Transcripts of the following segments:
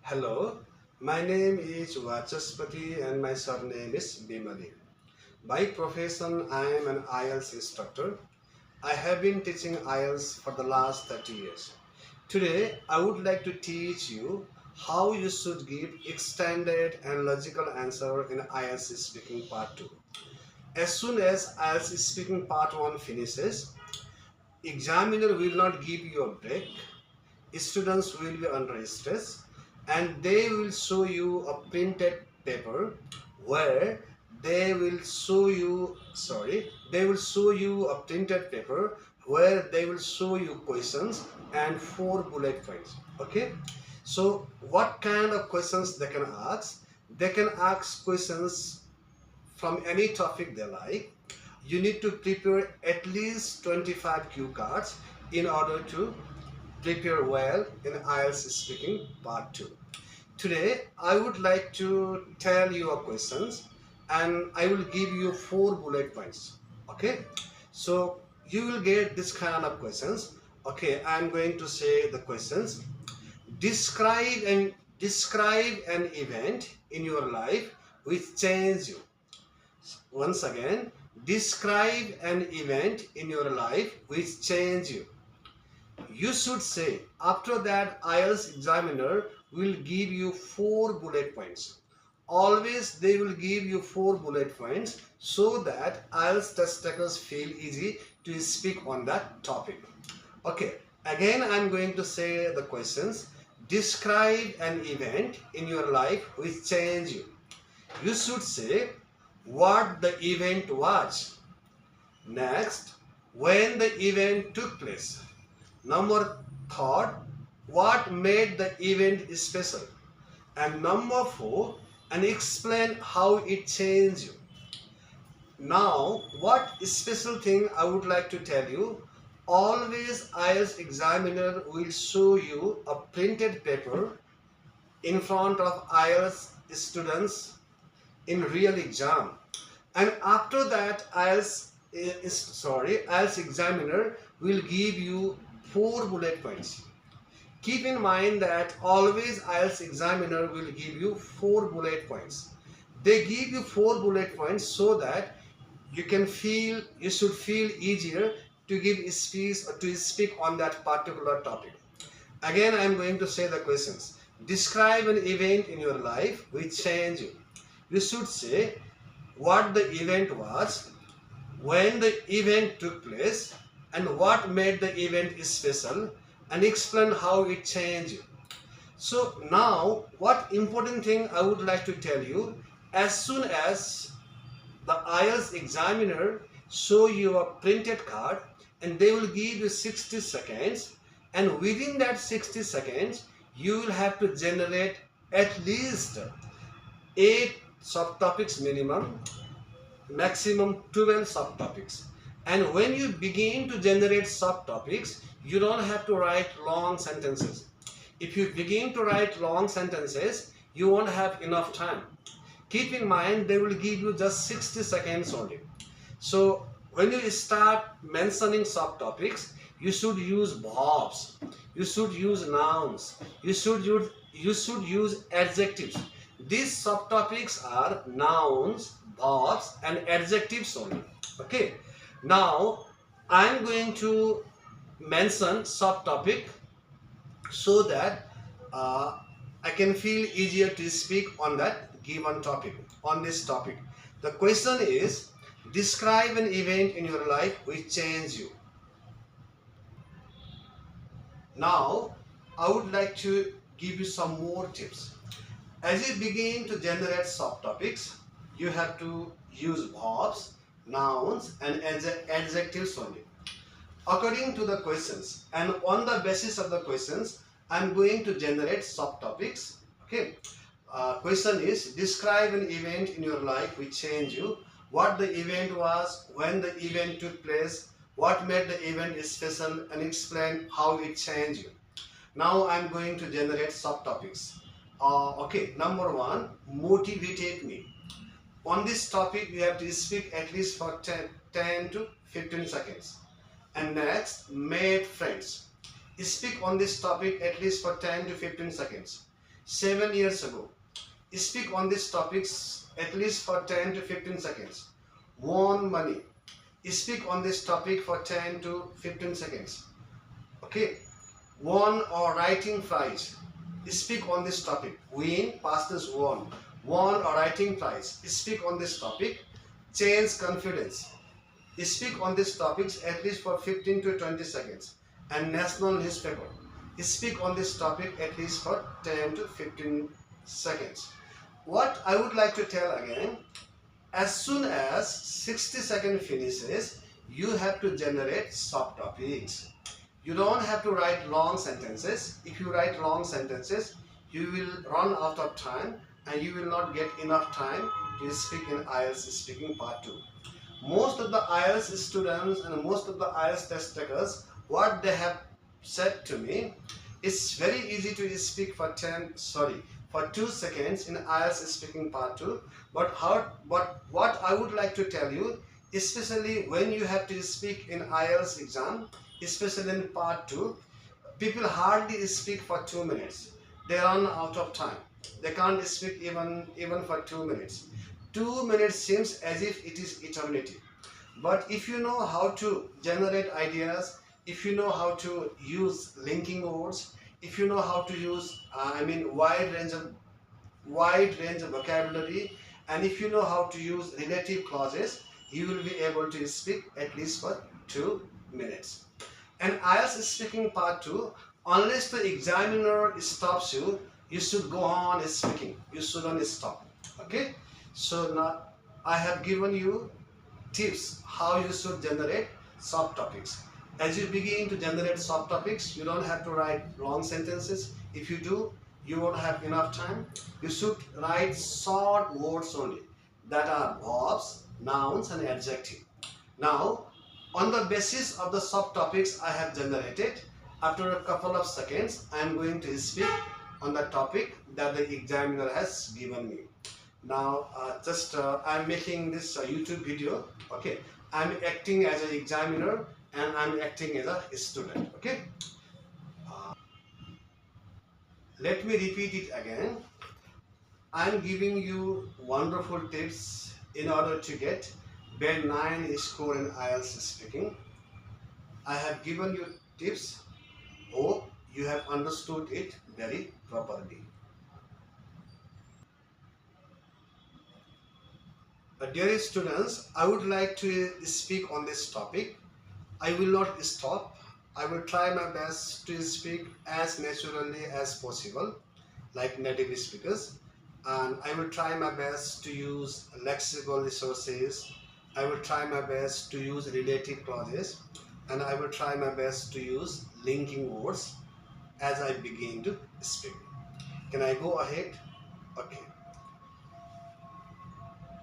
Hello, my name is Vachaspati and my surname is Bimali. By profession, I am an Ielts instructor. I have been teaching Ielts for the last 30 years. Today, I would like to teach you how you should give extended and logical answer in Ielts speaking part 2. As soon as Ielts speaking part 1 finishes, examiner will not give you a break. Students will be under stress and they will show you a printed paper where they will show you a printed paper where they will show you questions and 4 bullet points. Okay, so what kind of questions they can ask? They can ask questions from any topic they like. You need to prepare at least 25 cue cards in order to prepare well in Ielts speaking part 2. Today I would like to tell you a questions and I will give you 4 bullet points. Okay, so you will get this kind of questions. Okay, I'm going to say the questions. Describe an event in your life which changed you. Once again, describe an event in your life which changed you. You should say, after that IELTS examiner will give you 4 bullet points. Always they will give you 4 bullet points so that IELTS test takers feel easy to speak on that topic. Okay, again I am going to say the questions. Describe an event in your life which changed you. You should say what the event was. Next, when the event took place. Number third, what made the event special? And number 4, and explain how it changed you. Now, what special thing I would like to tell you, always IELTS examiner will show you a printed paper in front of IELTS students in real exam. And after that, IELTS examiner will give you 4 bullet points. Keep in mind that always IELTS examiner will give you 4 bullet points. They give you 4 bullet points so that you should feel easier to give speech or to speak on that particular topic. Again, I am going to say the questions. Describe an event in your life which changed you. You should say what the event was, when the event took place, and what made the event special, and explain how it changed you. So now, what important thing I would like to tell you, as soon as the IELTS examiner show you a printed card and they will give you 60 seconds, and within that 60 seconds you will have to generate at least 8 subtopics minimum, maximum 12 subtopics. And when you begin to generate subtopics, you don't have to write long sentences. If you begin to write long sentences, you won't have enough time. Keep in mind, they will give you just 60 seconds only. So when you start mentioning subtopics, you should use verbs, you should use nouns, you should use adjectives. These subtopics are nouns, verbs and adjectives only. Okay. Now I am going to mention subtopic so that I can feel easier to speak on that given topic, on this topic. The question is, describe an event in your life which changed you. Now I would like to give you some more tips. As you begin to generate subtopics, you have to use verbs, nouns and adjectives only according to the questions, and on the basis of the questions I am going to generate subtopics. Okay, question is, describe an event in your life which changed you, what the event was, when the event took place, what made the event special, and explain how it changed you. Now I am going to generate subtopics. Okay, number 1, motivated me. On this topic, you have to speak at least for 10 to 15 seconds. And next, made friends. Speak on this topic at least for 10 to 15 seconds. 7 years ago. Speak on these topics at least for 10 to 15 seconds. Won money. Speak on this topic for 10 to 15 seconds. Okay. Won or writing prize. Speak on this topic. Win, past tense won. Won or writing prize. Speak on this topic. Change confidence. Speak on these topics at least for 15 to 20 seconds. And national newspaper. Speak on this topic at least for 10 to 15 seconds. What I would like to tell again, as soon as 60 seconds finishes, you have to generate subtopics. You don't have to write long sentences. If you write long sentences, you will run out of time and you will not get enough time to speak in IELTS speaking part 2. Most of the IELTS students and most of the IELTS test takers, what they have said to me, it's very easy to speak for 2 seconds in IELTS speaking part 2. But what I would like to tell you, especially when you have to speak in IELTS exam, especially in part 2, people hardly speak for 2 minutes. They run out of time. They can't speak even for 2 minutes. 2 minutes seems as if it is eternity. But if you know how to generate ideas, if you know how to use linking words, if you know how to use wide range of vocabulary, and if you know how to use relative clauses, you will be able to speak at least for 2 minutes. And IELTS speaking part 2, unless the examiner stops you, you should go on speaking. You shouldn't stop. Okay? So now I have given you tips how you should generate subtopics. As you begin to generate subtopics, you don't have to write long sentences. If you do, you won't have enough time. You should write short words only that are verbs, nouns and adjective. Now, on the basis of the subtopics I have generated, after a couple of seconds, I am going to speak on the topic that the examiner has given me. Now, I am making this YouTube video. Okay, I am acting as an examiner and I am acting as a student. Okay. Let me repeat it again. I am giving you wonderful tips in order to get band 9 score in IELTS speaking. I have given you tips. Hope you have understood it very properly. Dear students, I would like to speak on this topic. I will not stop. I will try my best to speak as naturally as possible, like native speakers. And I will try my best to use lexical resources. I will try my best to use relative clauses. And I will try my best to use linking words as I begin to speak. Can I go ahead? Okay.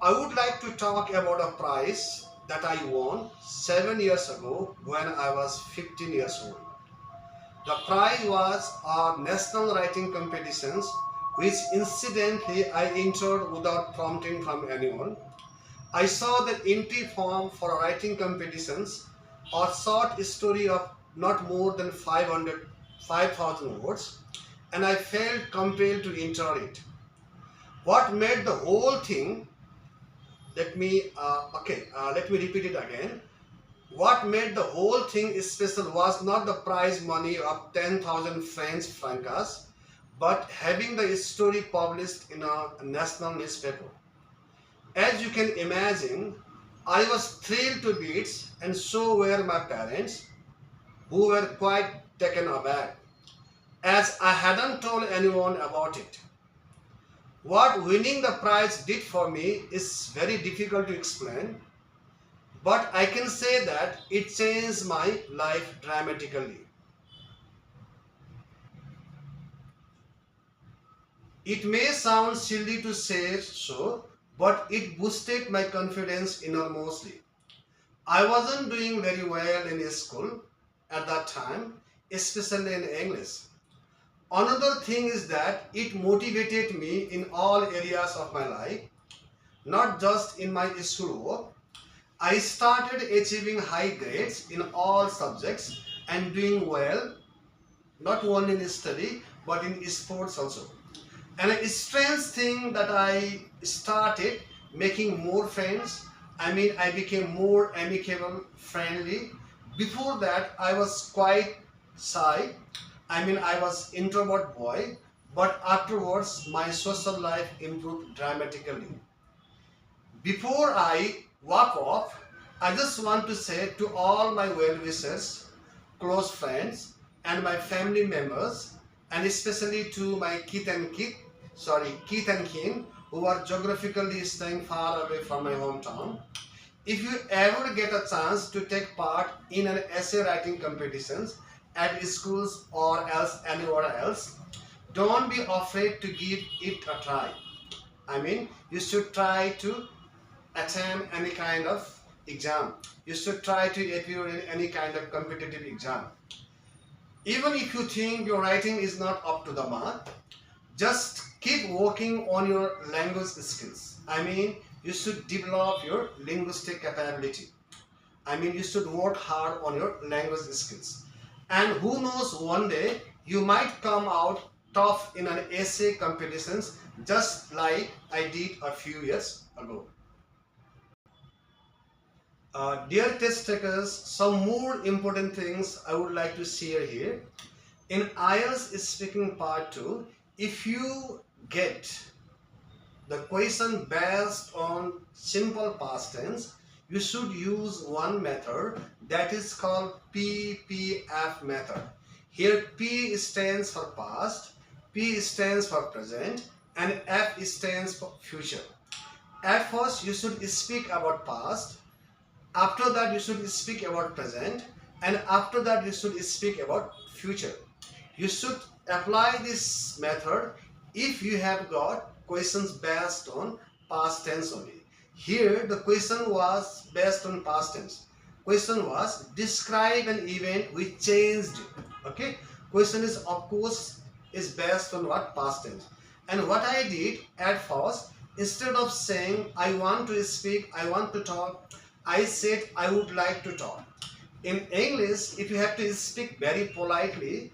I would like to talk about a prize that I won 7 years ago when I was 15 years old. The prize was a national writing competitions which incidentally I entered without prompting from anyone. I saw the entry form for writing competitions, a short story of not more than 5,000 words, and I felt compelled to enter it. What made the whole thing let me repeat it again. What made the whole thing special was not the prize money of 10,000 French francs, but having the story published in a national newspaper. As you can imagine, I was thrilled to bits, and so were my parents, who were quite taken aback, as I hadn't told anyone about it. What winning the prize did for me is very difficult to explain, but I can say that it changed my life dramatically. It may sound silly to say so, but it boosted my confidence enormously. I wasn't doing very well in school at that time, especially in English. Another thing is that it motivated me in all areas of my life, not just in my school work. I started achieving high grades in all subjects and doing well, not only in study but in sports also. And a strange thing that I started making more friends. I mean, I became more amicable, friendly. Before that, I was quite shy. I mean, I was introvert boy. But afterwards, my social life improved dramatically. Before I walk off, I just want to say to all my well-wishers, close friends, and my family members, and especially to my Keith and kin, who are geographically staying far away from my hometown. If you ever get a chance to take part in an essay writing competitions at schools or else anywhere else, don't be afraid to give it a try. I mean, you should try to attempt any kind of exam. You should try to appear in any kind of competitive exam. Even if you think your writing is not up to the mark, just keep working on your language skills. I mean, you should develop your linguistic capability. I mean, you should work hard on your language skills. And who knows, one day you might come out tough in an essay competitions just like I did a few years ago. Dear test takers, some more important things I would like to share here. In IELTS speaking part 2, if you get the question based on simple past tense, you should use one method that is called PPF method. Here P stands for past, P stands for present, and F stands for future. At first you should speak about past, after that you should speak about present, and after that you should speak about future. You should apply this method if you have got questions based on past tense only. Here the question was based on past tense. Question was describe an event which changed. Okay. Question is of course is based on what? Past tense. And what I did at first, instead of saying I want to speak, I want to talk, I said I would like to talk. In English, if you have to speak very politely,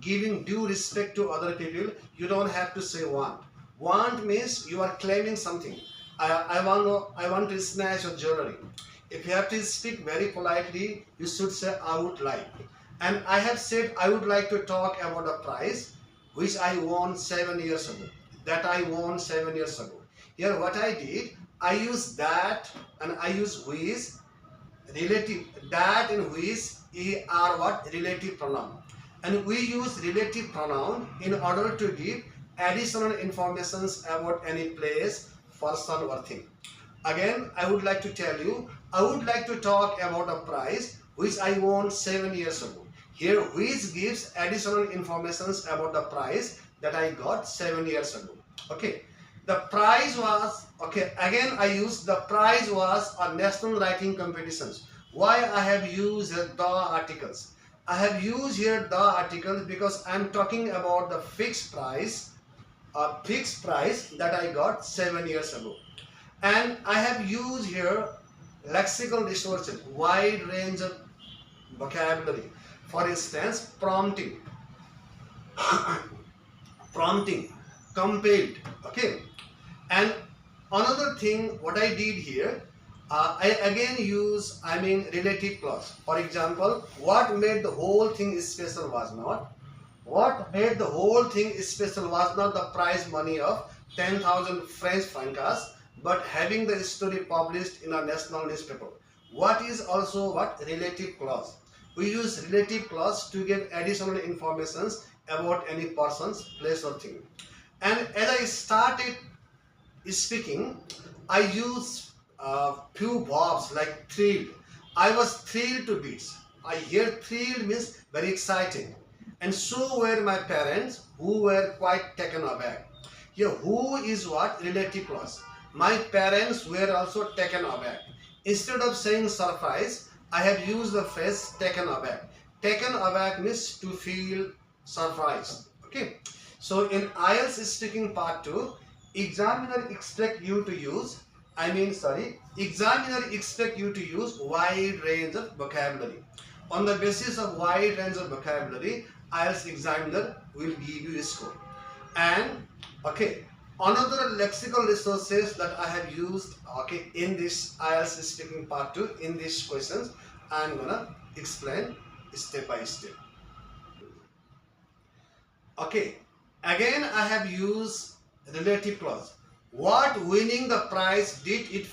giving due respect to other people, you don't have to say want. Want means you are claiming something. I want to snatch your jewelry. If you have to speak very politely, you should say I would like. And I have said I would like to talk about a prize which I won 7 years ago. Here what I did, I use that and I use which. Relative, that and which are what? Relative pronoun. And we use relative pronoun in order to give additional informations about any place, person or thing. Again, I would like to tell you, I would like to talk about a prize which I won 7 years ago. Here, which gives additional informations about the prize that I got 7 years ago. Okay. The prize was, okay, again I used the prize was a national writing competitions. Why I have used the articles? I have used here the articles because I am talking about the fixed price that I got 7 years ago. And I have used here lexical resources, wide range of vocabulary. For instance, prompting, compelled, okay. And another thing what I did here, I again use relative clause. For example, what made the whole thing special was not the prize money of 10,000 French francs, but having the story published in a national newspaper. What is also what? Relative clause. We use relative clause to give additional informations about any person's place or thing. And as I started speaking, I use few verbs like thrilled. I was thrilled to bits. I hear thrilled means very exciting. And so were my parents, who were quite taken aback. Here, who is what? Relative clause. My parents were also taken aback. Instead of saying surprise, I have used the phrase taken aback. Taken aback means to feel surprised. Okay. So in IELTS speaking part 2, examiner expect you to use wide range of vocabulary. On the basis of wide range of vocabulary, IELTS examiner will give you a score. And okay, another lexical resources that I have used okay in this IELTS speaking part 2, in these questions I'm gonna explain step by step. Okay, again I have used relative clause. What winning the prize did it,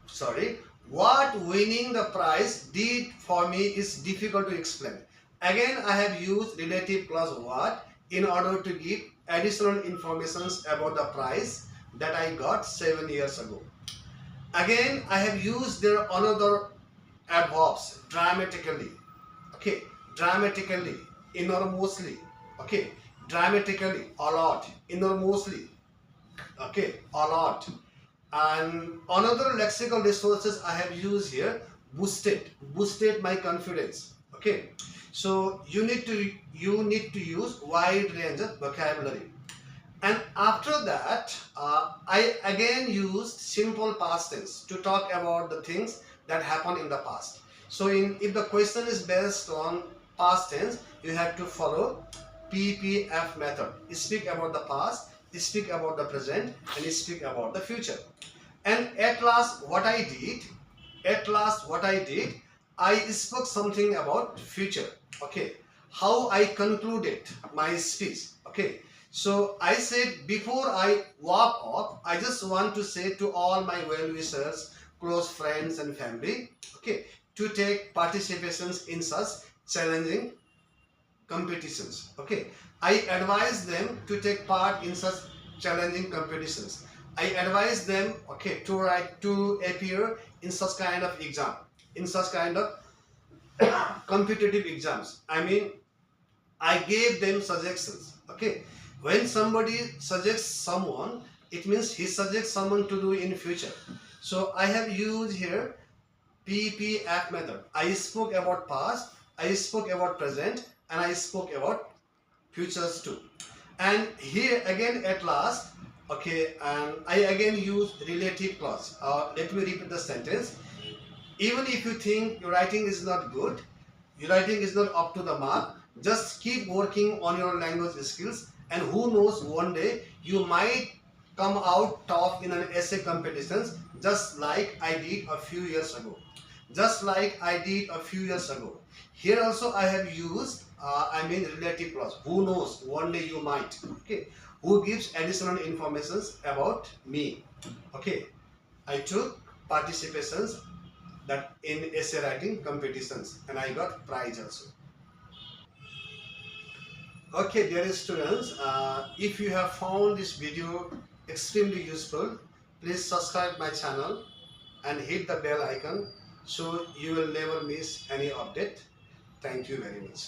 sorry, what winning the prize did for me is difficult to explain. Again I have used relative clause what in order to give additional informations about the prize that I got 7 years ago. Again I have used their another adverbs dramatically, okay, dramatically, enormously, okay, dramatically, a lot, enormously, okay, a lot. And another lexical resources I have used here, boosted my confidence, okay. So you need to use wide range of vocabulary. And after that, I again used simple past tense to talk about the things that happened in the past. So if the question is based on past tense, you have to follow PPF method. Speak about the past, speak about the present, and speak about the future. And at last what I did, I spoke something about future, okay, how I concluded my speech, okay. So I said, before I walk off, I just want to say to all my well-wishers, close friends and family, okay, to take participations in such challenging competitions, okay. I advise them to take part in such challenging competitions. I advise them, okay, to appear in such kind of exam, in such kind of competitive exams. I mean, I gave them suggestions, okay. When somebody suggests someone, it means he suggests someone to do in future. So I have used here PPF method. I spoke about past, I spoke about present, and I spoke about futures too. And here again at last, okay, and I again use relative clause. Let me repeat the sentence. Even if you think your writing is not good, your writing is not up to the mark, just keep working on your language skills, and who knows, one day you might come out top in an essay competitions, just like I did a few years ago. Here also I have used relative clause. Who knows, one day you might, okay. Who gives additional informations about me, okay. I took participations that in essay writing competitions, and I got prize also. Okay, dear students, if you have found this video extremely useful, please subscribe my channel and hit the bell icon so you will never miss any update. Thank you very much.